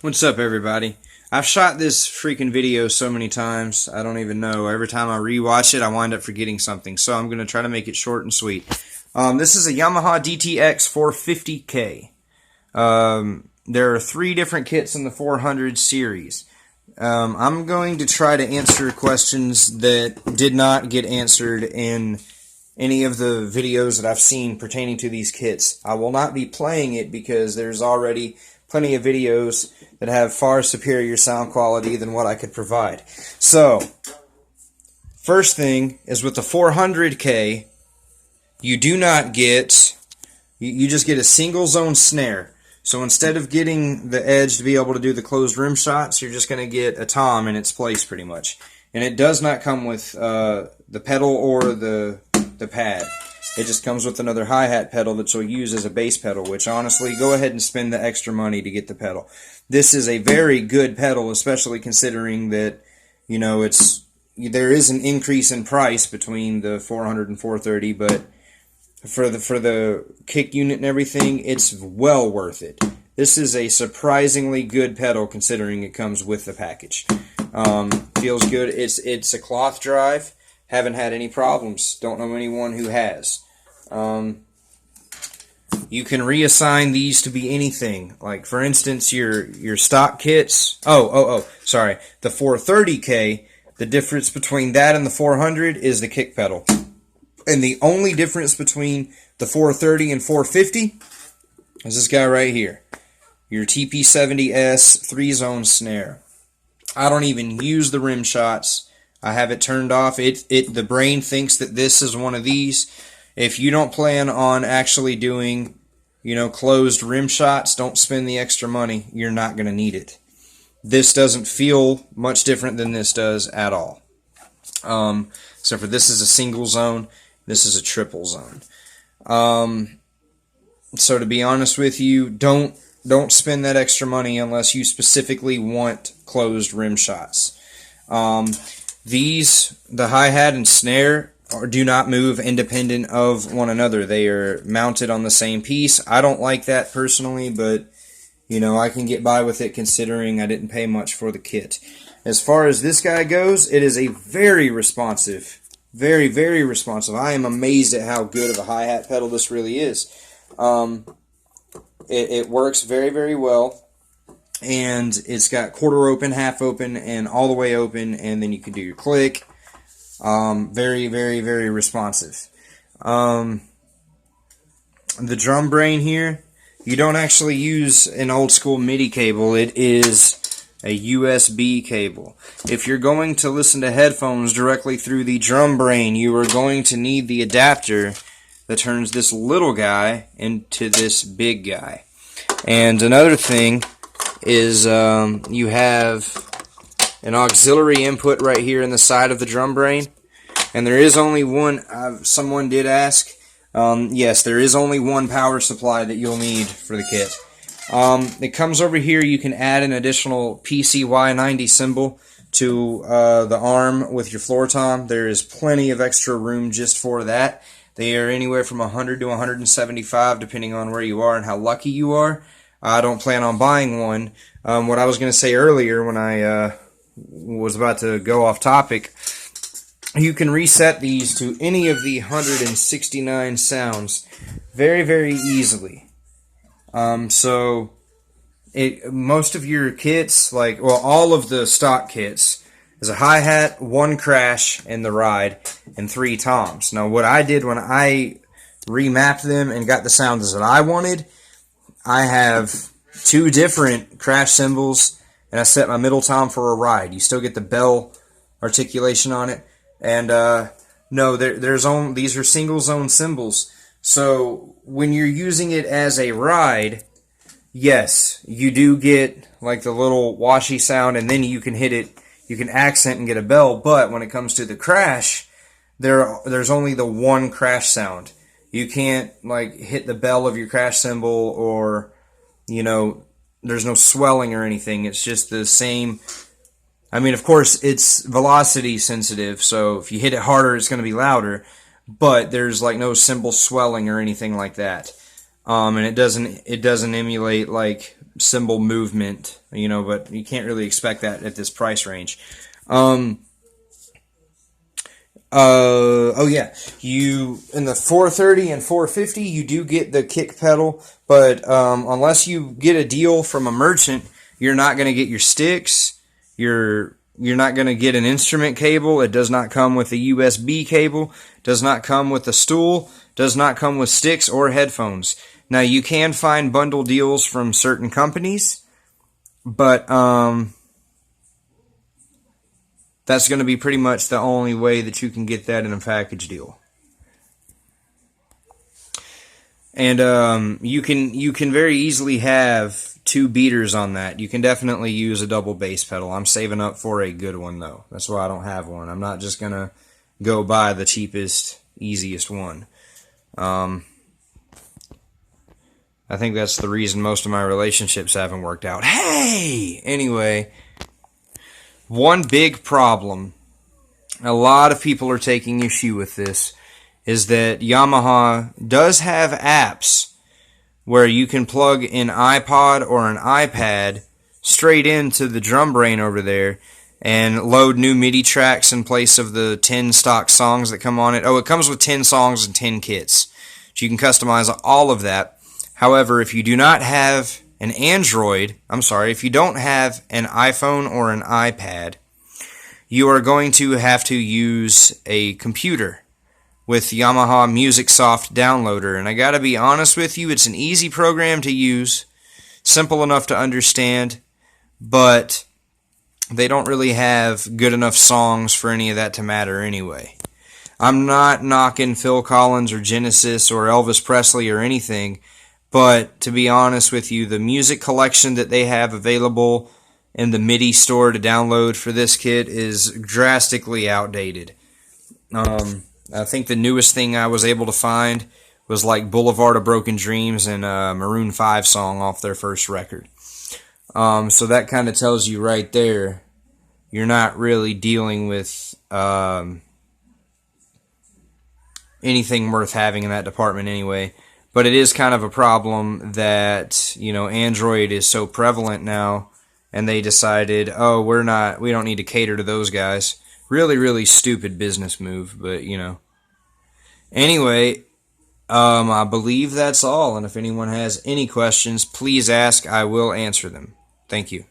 What's up, everybody? I've shot this freaking video so many times, I don't even know. Every time I rewatch it, I wind up forgetting something, so I'm going to try to make it short and sweet. This is a Yamaha DTX450k. There are 3 different kits in the 400 series. I'm going to try to answer questions that did not get answered in any of the videos that I've seen pertaining to these kits. I will not be playing it because there's already plenty of videos that have far superior sound quality than what I could provide. So, first thing is with the 400k, you do not get, you just get a single zone snare. So instead of getting the edge to be able to do the closed rim shots, you're just going to get a tom in its place pretty much. And it does not come with the pedal or the pad. It just comes with another hi-hat pedal that you'll use as a bass pedal, which honestly, go ahead and spend the extra money to get the pedal. This is a very good pedal, especially considering that, you know, there is an increase in price between the 400 and 430, but for the kick unit and everything, it's well worth it. This is a surprisingly good pedal considering it comes with the package. Feels good. It's a cloth drive. Haven't had any problems. Don't know anyone who has. You can reassign these to be anything. Like, for instance, your stock kits. Sorry. The 430k, the difference between that and the 400 is the kick pedal. And the only difference between the 430 and 450 is this guy right here. Your TP70S 3-zone snare. I don't even use the rim shots. I have it turned off. The brain thinks that this is one of these. If you don't plan on actually doing, you know, closed rim shots, don't spend the extra money. You're not going to need it. This doesn't feel much different than this does at all. Except for this is a single zone. This is a triple zone. So to be honest with you, don't spend that extra money unless you specifically want closed rim shots. The hi-hat and snare do not move independent of one another. They are mounted on the same piece. I don't like that personally, but you know, I can get by with it considering I didn't pay much for the kit. As far as this guy goes, it is a very responsive, very, very responsive. I am amazed at how good of a hi-hat pedal this really is. It works very, very well. And it's got quarter open, half open, and all the way open, and then you can do your click. Very, very, very responsive. The drum brain here, you don't actually use an old school MIDI cable. It is a USB cable. If you're going to listen to headphones directly through the drum brain, you are going to need the adapter that turns this little guy into this big guy. And another thing is you have an auxiliary input right here in the side of the drum brain, and there is only one. Someone did ask. Yes, there is only one power supply that you'll need for the kit. It comes over here. You can add an additional PCY90 symbol to the arm with your floor tom. There is plenty of extra room just for that. They are anywhere from 100 to 175 depending on where you are and how lucky you are. I don't plan on buying one. What I was going to say earlier when I was about to go off topic, you can reset these to any of the 169 sounds very, very easily. So most of your kits, all of the stock kits, is a hi-hat, 1 crash in the ride, and 3 toms. Now, what I did when I remapped them and got the sounds that I wanted, I have 2 different crash cymbals, and I set my middle tom for a ride. You still get the bell articulation on it, and no, these are single zone cymbals. So when you're using it as a ride, yes, you do get like the little washy sound, and then you can hit it. You can accent and get a bell, but when it comes to the crash, there's only the 1 crash sound. You can't like hit the bell of your crash cymbal, or you know, there's no swelling or anything. It's just the same. I mean, of course, it's velocity sensitive, so if you hit it harder, it's going to be louder. But there's like no cymbal swelling or anything like that. And it doesn't emulate like cymbal movement, but you can't really expect that at this price range. Oh yeah, you in the 430 and 450 you do get the kick pedal, but unless you get a deal from a merchant, you're not going to get your sticks. You're not going to get an instrument cable. It does not come with a USB cable. Does not come with a stool. Does not come with sticks or headphones. Now you can find bundle deals from certain companies, but that's going to be pretty much the only way that you can get that in a package deal. And you can very easily have 2 beaters on that. You can definitely use a double bass pedal. I'm saving up for a good one though. That's why I don't have one. I'm not just going to go buy the cheapest, easiest one. I think that's the reason most of my relationships haven't worked out. Hey! Anyway, one big problem, a lot of people are taking issue with this, is that Yamaha does have apps where you can plug an iPod or an iPad straight into the drum brain over there and load new MIDI tracks in place of the 10 stock songs that come on it. Oh, it comes with 10 songs and 10 kits. So you can customize all of that. However, if you do not have an Android, if you don't have an iPhone or an iPad, you are going to have to use a computer with Yamaha MusicSoft Downloader. And I gotta be honest with you, it's an easy program to use, simple enough to understand, but they don't really have good enough songs for any of that to matter anyway. I'm not knocking Phil Collins or Genesis or Elvis Presley or anything, but to be honest with you, the music collection that they have available in the MIDI store to download for this kit is drastically outdated. I think the newest thing I was able to find was like Boulevard of Broken Dreams and a Maroon 5 song off their first record. So that kind of tells you right there, you're not really dealing with anything worth having in that department anyway. But it is kind of a problem that, Android is so prevalent now, and they decided, oh, we don't need to cater to those guys. Really, really stupid business move, but, Anyway, I believe that's all, and if anyone has any questions, please ask. I will answer them. Thank you.